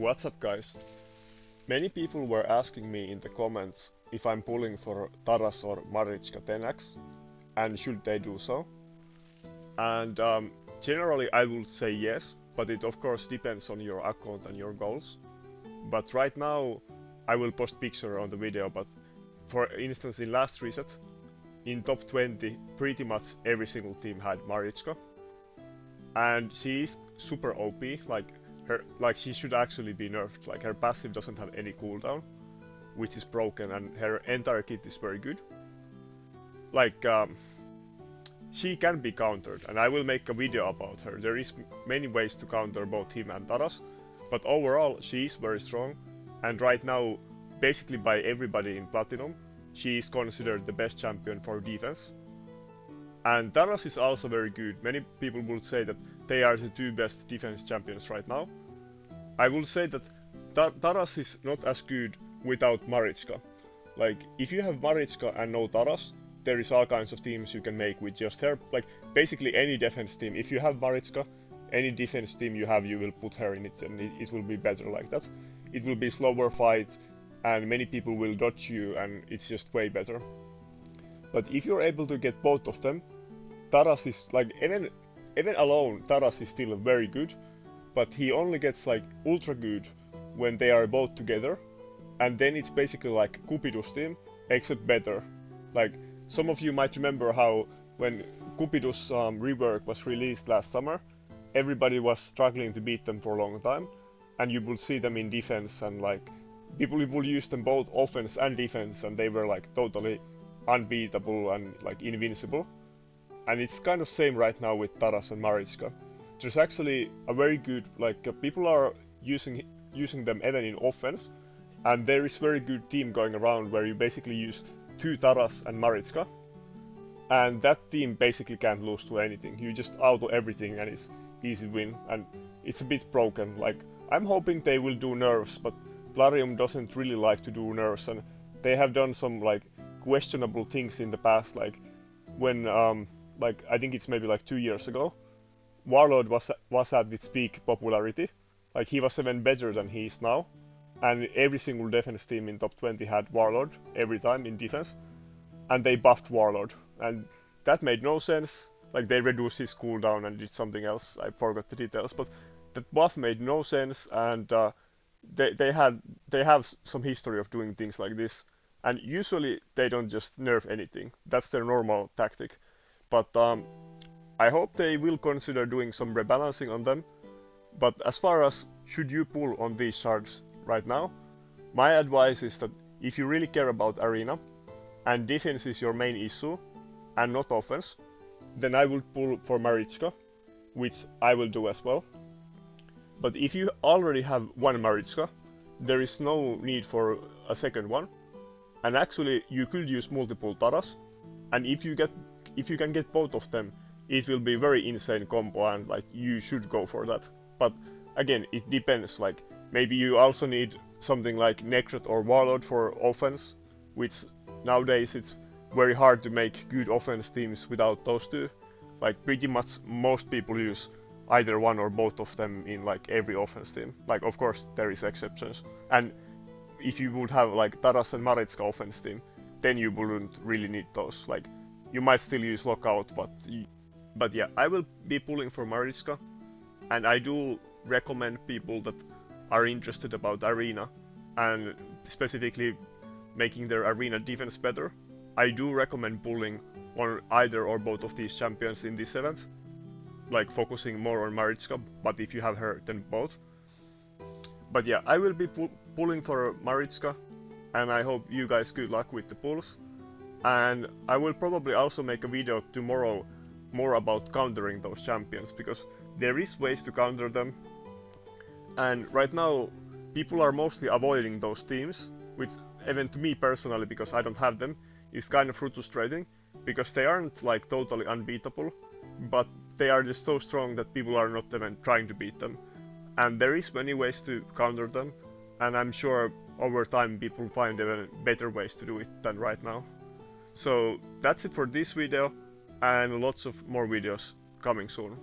What's up, guys? Many people were asking me in the comments if I'm pulling for Taras or Marichka 10x and should they do so. And generally I would say yes, but it of course depends on your account and your goals. But right now I will post picture on the video, but for instance in last reset, in top 20 pretty much every single team had Marichka. And she is super OP, like she should actually be nerfed. Like her passive doesn't have any cooldown, which is broken, and her entire kit is very good. Like she can be countered, and I will make a video about her. There is many ways to counter both him and Taras, but overall she is very strong, and right now basically by everybody in Platinum she is considered the best champion for defense. And Taras is also very good. Many people would say that they are the two best defense champions right now. I will say that Taras is not as good without Marichka. Like, if you have Marichka and no Taras, there is all kinds of teams you can make with just her. Like, basically any defense team. If you have Marichka, any defense team you have, you will put her in it, and it will be better like that. It will be slower fight, and many people will dodge you, and it's just way better. But if you're able to get both of them, Taras is like, even alone, Taras is still very good, but he only gets like ultra good when they are both together, and then it's basically like Cupidus team, except better. Like, some of you might remember how when Cupidus rework was released last summer, everybody was struggling to beat them for a long time, and you would see them in defense, and like people would use them both offense and defense, and they were like totally unbeatable and like invincible. And it's kind of same right now with Taras and Marichka. There's actually a very good, like people are using them even in offense, and there is very good team going around where you basically use two Taras and Marichka, and that team basically can't lose to anything. You just auto everything and it's easy win, and it's a bit broken. Like, I'm hoping they will do nerfs, but Plarium doesn't really like to do nerfs, and they have done some like questionable things in the past, like when like I think it's maybe like 2 years ago, Warlord was at its peak popularity. Like, he was even better than he is now, and every single defense team in top 20 had Warlord every time in defense, and they buffed Warlord, and that made no sense. Like, they reduced his cooldown and did something else, I forgot the details, but that buff made no sense, and they have some history of doing things like this, and usually they don't just nerf anything. That's their normal tactic. But I hope they will consider doing some rebalancing on them. But as far as should you pull on these shards right now, my advice is that if you really care about arena and defense is your main issue and not offense, then I would pull for Marichka, which I will do as well. But if you already have one Marichka, there is no need for a second one, and actually you could use multiple Taras, and if you can get both of them, it will be very insane combo, and like you should go for that. But again, it depends. Like, maybe you also need something like Nakarada or Warlord for offense, which nowadays it's very hard to make good offense teams without those two. Like, pretty much most people use either one or both of them in like every offense team. Like, of course there is exceptions, and if you would have like Taras and Marichka offense team, then you wouldn't really need those. Like, you might still use Lockout, but yeah, I will be pulling for Marichka, and I do recommend people that are interested about arena and specifically making their arena defense better. I do recommend pulling on either or both of these champions in this event, like focusing more on Marichka, but if you have her, then both. But yeah, I will be pulling for Marichka, and I hope you guys good luck with the pulls. And I will probably also make a video tomorrow more about countering those champions, because there is ways to counter them. And right now, people are mostly avoiding those teams, which even to me personally, because I don't have them, is kind of frustrating, because they aren't like totally unbeatable, but they are just so strong that people are not even trying to beat them. And there is many ways to counter them, and I'm sure over time people find even better ways to do it than right now. So that's it for this video, and lots of more videos coming soon.